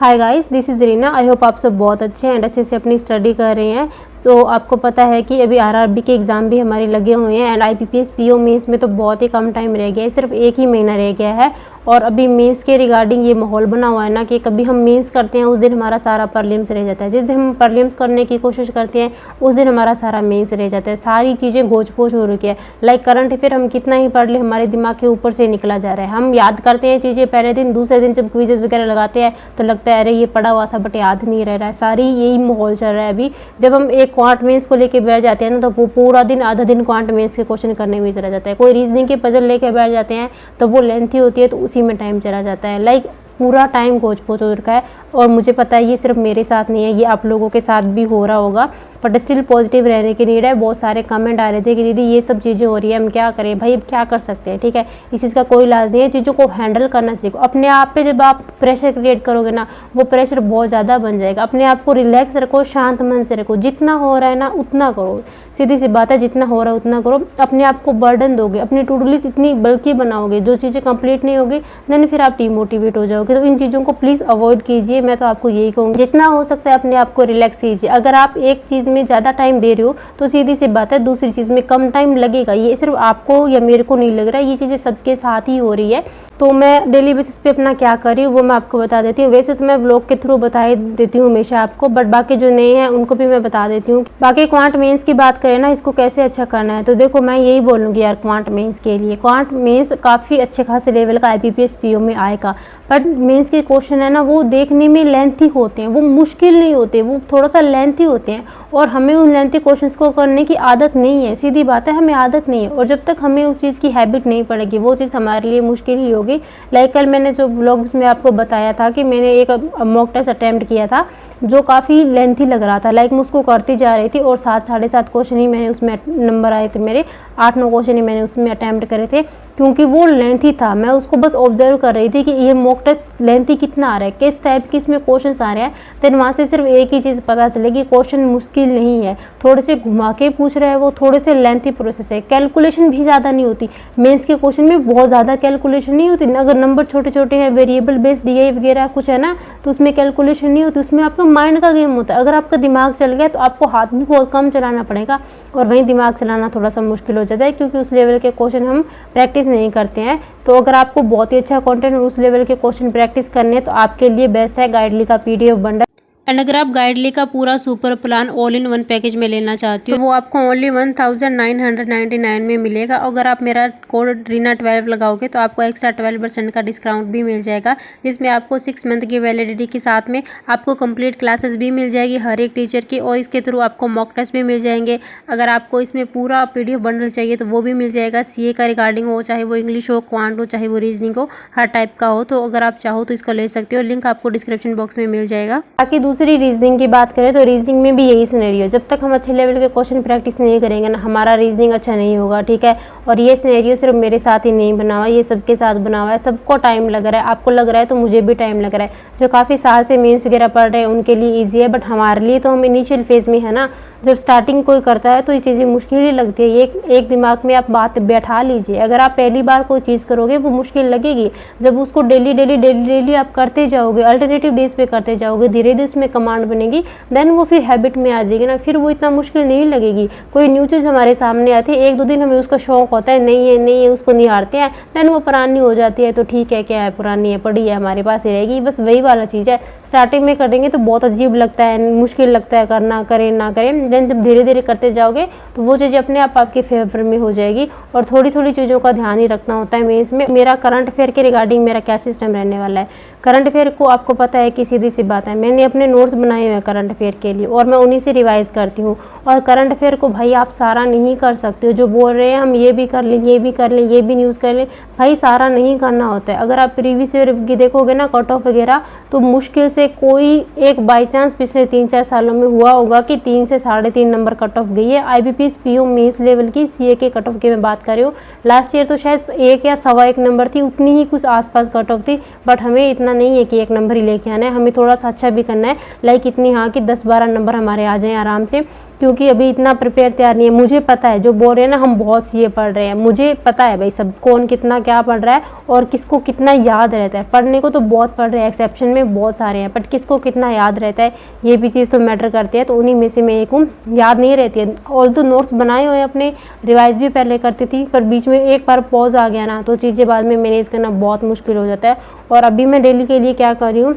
Hi guys, this is Reena. I hope आप सब बहुत अच्छे एंड अच्छे से अपनी स्टडी कर रहे हैं। आपको पता है कि अभी आरआरबी के एग्ज़ाम भी हमारे लगे हुए हैं एंड आईपीपीएस पीओ मेंस में तो बहुत ही कम टाइम रह गया है, सिर्फ 1 ही महीना रह गया है। और अभी मेंस के रिगार्डिंग ये माहौल बना हुआ है ना कि कभी हम मेंस करते हैं उस दिन हमारा सारा प्रीलिम्स रह जाता है, जिस दिन हम प्रीलिम्स करने की कोशिश करते हैं उस दिन हमारा सारा मेंस रह जाता है। सारी चीज़ें गोच पोच हो रही है। लाइक करंट अफेयर हम कितना ही पढ़ ले हमारे दिमाग के ऊपर से निकला जा रहा है। हम याद करते हैं चीज़ें पहले दिन, दूसरे दिन जब क्विजेस वगैरह लगाते हैं तो लगता है अरे ये पढ़ा हुआ था बट याद नहीं रह रहा है। सारी यही माहौल चल रहा है अभी। जब हम एक क्वांट मेंस को लेके बैठ जाते हैं ना तो वो पूरा दिन आधा दिन क्वांट मेंस के क्वेश्चन करने में चला जाता है। कोई रीजनिंग के पजल लेके बैठ जाते हैं तो वो लेंथी होती है तो उसी में टाइम चला जाता है। लाइक पूरा टाइम गोच पोच हो रखा है। और मुझे पता है ये सिर्फ मेरे साथ नहीं है, ये आप लोगों के साथ भी हो रहा होगा, बट स्टिल पॉजिटिव रहने की नीड है। बहुत सारे कमेंट आ रहे थे कि दीदी ये सब चीज़ें हो रही है, हम क्या करें। भाई अब क्या कर सकते हैं, ठीक है, इस चीज़ का कोई इलाज नहीं है। चीज़ों को हैंडल करना सीखो। अपने आप पे जब आप प्रेशर क्रिएट करोगे ना, वो प्रेशर बहुत ज़्यादा बन जाएगा। अपने आप को रिलैक्स रखो, शांत मन से रखो। जितना हो रहा है ना उतना करो, सीधी सी बात है, जितना हो रहा है उतना करो। अपने आप को बर्डन दोगे, अपनी टू डू लिस्ट इतनी बल्कि बनाओगे, जो चीज़ें कंप्लीट नहीं होगी देन फिर आप डिमोटिवेट हो जाओगे। तो इन चीज़ों को प्लीज़ अवॉइड कीजिए। मैं तो आपको यही कहूँगी जितना हो सकता है अपने आप को रिलैक्स कीजिए। अगर आप एक चीज़ में ज़्यादा टाइम दे रहे हो तो सीधी सी बात है दूसरी चीज़ में कम टाइम लगेगा। ये सिर्फ आपको या मेरे को नहीं लग रहा है, ये चीज़ें सबके साथ ही हो रही है। तो मैं डेली बेसिस पे अपना क्या कर रही हूँ वो मैं आपको बता देती हूँ। वैसे तो मैं व्लॉग के थ्रू बता ही देती हूँ हमेशा आपको, बट बाकी जो नए हैं उनको भी मैं बता देती हूँ। बाकी क्वांट मेंस की बात करें ना, इसको कैसे अच्छा करना है तो देखो मैं यही बोलूँगी यार, क्वांट मेंस के लिए क्वांट मेंस काफ़ी अच्छे खासे लेवल का आईपीपीएस पीओ में आएगा। बट मेंस के क्वेश्चन है ना वो देखने में लेंथी होते हैं, वो मुश्किल नहीं होते, वो थोड़ा सा लेंथी होते हैं और हमें उन लेंथी क्वेश्चंस को करने की आदत नहीं है। सीधी बात है, हमें आदत नहीं है और जब तक हमें उस चीज़ की हैबिट नहीं पड़ेगी वो चीज़ हमारे लिए मुश्किल ही होगी। लाइक कल मैंने जो व्लॉग्स में आपको बताया था कि मैंने एक मॉक टेस्ट अटैम्प्ट किया था जो काफ़ी लेंथी लग रहा था। लाइक मैं उसको करती जा रही थी और 7 साढ़े 7 क्वेश्चन ही मैंने उसमें नंबर आए थे मेरे, 8-9 क्वेश्चन ही मैंने उसमें अटैम्प्ट करे थे क्योंकि वो लेंथी था। मैं उसको बस ऑब्जर्व कर रही थी कि ये मॉक टेस्ट लेंथी कितना आ रहा है, किस टाइप की इसमें क्वेश्चन आ रहे हैं। देन वहाँ से सिर्फ एक ही चीज़ पता चलेगी, क्वेश्चन मुश्किल नहीं है, थोड़े से घुमा के पूछ रहे हैं, वो थोड़े से लेंथी प्रोसेस है। कैलकुलेशन भी ज़्यादा नहीं होती मेंस के क्वेश्चन में, बहुत ज़्यादा कैलकुलेशन नहीं होती। अगर नंबर छोटे छोटे हैं, वेरिएबल बेस्ड डीआई वगैरह कुछ है ना, तो उसमें कैलकुलेशन नहीं होती, उसमें आपका माइंड का गेम होता है। अगर आपका दिमाग चल गया तो आपको हाथ भी बहुत कम चलाना पड़ेगा और वहीं दिमाग चलाना थोड़ा सा मुश्किल हो जाता है क्योंकि उस लेवल के क्वेश्चन हम प्रैक्टिस नहीं करते हैं। तो अगर आपको बहुत ही अच्छा कंटेंट और उस लेवल के क्वेश्चन प्रैक्टिस करने हैं तो आपके लिए बेस्ट है गाइडली का पीडीएफ बंडल। एंड अगर आप गाइडली का पूरा super plan all in one package में लेना चाहती हो तो वो आपको ओनली 1999 में मिलेगा। अगर आप मेरा कोड रीना12 लगाओगे तो आपको एक्स्ट्रा 12% का डिस्काउंट भी मिल जाएगा, जिसमें आपको 6 मंथ की वैलिडिटी के साथ में आपको कंप्लीट क्लासेस भी मिल जाएगी हर एक टीचर की, और इसके थ्रू आपको मॉक टेस्ट भी मिल जाएंगे। अगर आपको इसमें पूरा पीडीएफ बंडल चाहिए तो वो भी मिल जाएगा, सीए का रिगार्डिंग हो, चाहे वो इंग्लिश हो, क्वांट हो, चाहे वो रीजनिंग हो, हर टाइप का हो। तो अगर आप चाहो तो इसका ले सकते हो, लिंक आपको डिस्क्रिप्शन बॉक्स में मिल जाएगा। बाकी दूसरी रीजनिंग की बात करें तो रीजनिंग में भी यही सिनेरियो, जब तक हम अच्छे लेवल के क्वेश्चन प्रैक्टिस नहीं करेंगे ना हमारा रीजनिंग अच्छा नहीं होगा, ठीक है। और ये सिनेरियो सिर्फ मेरे साथ ही नहीं बना हुआ, ये सबके साथ बना हुआ है। सबको टाइम लग रहा है, आपको लग रहा है तो मुझे भी टाइम लग रहा है। जो काफ़ी साल से मेंस वगैरह पढ़ रहे हैं उनके लिए ईजी है, बट हमारे लिए तो हम इनिशियल फेज में है ना, जब स्टार्टिंग कोई करता है तो ये चीज़ें मुश्किल ही लगती है। ये एक दिमाग में आप बात बैठा लीजिए, अगर आप पहली बार कोई चीज़ करोगे वो मुश्किल लगेगी। जब उसको डेली आप करते जाओगे, अल्टरनेटिव डेज पे करते जाओगे, धीरे धीरे उसमें कमांड बनेगी, देन वो फिर हैबिट में आ जाएगी ना, फिर वो इतना मुश्किल नहीं लगेगी। कोई न्यू चीज़ हमारे सामने आती है, 1-2 दिन हमें उसका शौक होता है, नहीं है उसको निहारते हैं, देन वो पुरानी हो जाती है तो ठीक है, क्या है पुरानी है, पड़ी है, हमारे पास ही रहेगी। बस वही वाला चीज़ है, स्टार्टिंग में करेंगे तो बहुत अजीब लगता है, मुश्किल लगता है करना, करें ना करें, देन जब धीरे धीरे करते जाओगे तो वो चीज़ें अपने आप आपके फेवर में हो जाएगी। और थोड़ी थोड़ी चीज़ों का ध्यान ही रखना होता है मेंस में। मेरा करंट अफेयर के रिगार्डिंग मेरा क्या सिस्टम रहने वाला है, करंट अफेयर को आपको पता है कि सीधी सी बात है, मैंने अपने नोट्स बनाए हुए हैं करंट अफेयर के लिए और मैं उन्हीं से रिवाइज करती हूँ। और करंट अफेयर को भाई आप सारा नहीं कर सकते हो, जो बोल रहे हैं हम ये भी कर लें, ये भी कर लें, ये भी न्यूज़ कर लें, भाई सारा नहीं करना होता है। अगर आप प्रीवियस ईयर की देखोगे ना कट ऑफ वगैरह, तो मुश्किल से कोई एक बाई चांस पिछले 3-4 सालों में हुआ होगा कि 3 से 3.5 नंबर कट ऑफ गई है। आईबीपीएस पीओ मेंस लेवल की सीए के कट ऑफ की मैं बात कर रही हूँ। लास्ट ईयर तो शायद 1 या 1.25 नंबर थी, उतनी ही कुछ आसपास कट ऑफ थी, बट हमें इतना नहीं है कि 1 नंबर ही लेके आना है, हमें थोड़ा सा अच्छा भी करना है। लाइक इतनी हाँ कि 10-12 नंबर हमारे आ जाएं आराम से। क्योंकि अभी इतना प्रिपेयर तैयार नहीं है। मुझे पता है, जो बोल रहे हैं ना हम बहुत सीए पढ़ रहे हैं, मुझे पता है भाई सब कौन कितना क्या पढ़ रहा है और किसको कितना याद रहता है। पढ़ने को तो बहुत पढ़ रहे हैं, एक्सेप्शन में बहुत सारे हैं, बट किसको कितना याद रहता है ये भी चीज़ तो मैटर करती है। तो उन्हीं में से मैं एक हूँ, याद नहीं रहती है। और तो नोट्स बनाए हुए अपने, रिवाइज भी पहले करती थी, पर बीच में एक बार पॉज आ गया ना तो चीज़ें बाद में मैनेज करना बहुत मुश्किल हो जाता है। और अभी मैं डेली के लिए क्या कर रही हूँ,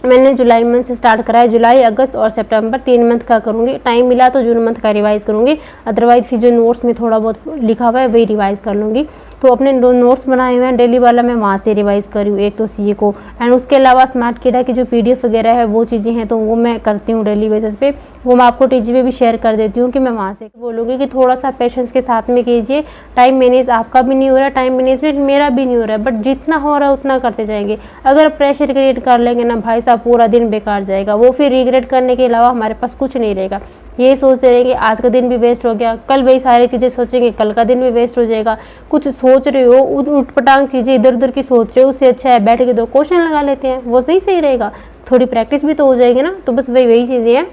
मैंने जुलाई मंथ से स्टार्ट करा है, जुलाई, अगस्त और सितंबर 3 मंथ का करूँगी। टाइम मिला तो जून मंथ का रिवाइज़ करूँगी, अदरवाइज़ फिर जो नोट्स में थोड़ा बहुत लिखा हुआ है वही रिवाइज़ कर लूँगी। तो अपने दो नोट्स बनाए हुए हैं डेली वाला, मैं वहाँ से रिवाइज़ कर रही हूँ, एक तो सीए को, एंड उसके अलावा स्मार्ट किडा की जो पीडीएफ वगैरह है वो चीज़ें हैं तो वो मैं करती हूँ डेली बेसिस पे। वो मैं आपको टीजी पे भी शेयर कर देती हूँ कि मैं वहाँ से बोलूँगी कि थोड़ा सा पेशेंस के साथ में कीजिए। टाइम मैनेज आपका भी नहीं हो रहा, टाइम मैनेजमेंट मेरा भी नहीं हो रहा है, बट जितना हो रहा है उतना करते जाएंगे। अगर प्रेशर क्रिएट कर लेंगे ना भाई साहब, पूरा दिन बेकार जाएगा, वो फिर रिग्रेट करने के अलावा हमारे पास कुछ नहीं रहेगा। ये सोचते रहेंगे आज का दिन भी वेस्ट हो गया, कल वही सारी चीज़ें सोचेंगे, कल का दिन भी वेस्ट हो जाएगा। कुछ सोच रहे हो, उटपटांग चीज़ें इधर उधर की सोच रहे हो, उससे अच्छा है बैठ के 2 क्वेश्चन लगा लेते हैं, वो सही रहेगा। थोड़ी प्रैक्टिस भी तो हो जाएगी ना। तो बस वही चीज़ें हैं।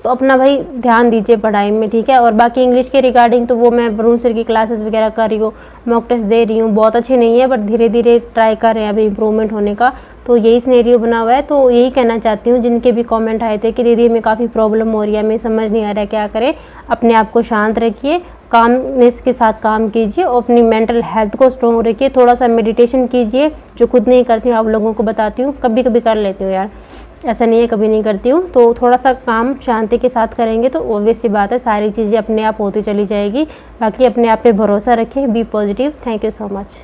तो अपना भाई ध्यान दीजिए पढ़ाई में, ठीक है। और बाकी इंग्लिश के रिगार्डिंग तो वो मैं वरुण सर की क्लासेस वगैरह कर रही हूँ, मॉक टेस्ट दे रही हूँ। बहुत अच्छे नहीं है बट धीरे धीरे ट्राई कर रहे हैं अभी इम्प्रूवमेंट होने का। तो यही सिनेरियो बना हुआ है। तो यही कहना चाहती हूँ, जिनके भी कमेंट आए थे कि दीदी में काफ़ी प्रॉब्लम हो रही है, हमें समझ नहीं आ रहा है क्या करें, अपने आप को शांत रखिए, कामनेस के साथ काम कीजिए और अपनी मेंटल हेल्थ को स्ट्रॉन्ग रखिए। थोड़ा सा मेडिटेशन कीजिए, जो खुद नहीं करती हूँ आप लोगों को बताती हूँ, कभी कभी कर लेती हूँ यार, ऐसा नहीं है कभी नहीं करती हूँ। तो थोड़ा सा काम शांति के साथ करेंगे तो ऑब्वियस सी बात है सारी चीज़ें अपने आप होती चली जाएगी। बाकी अपने आप पे भरोसा रखें, be positive. Thank you so much.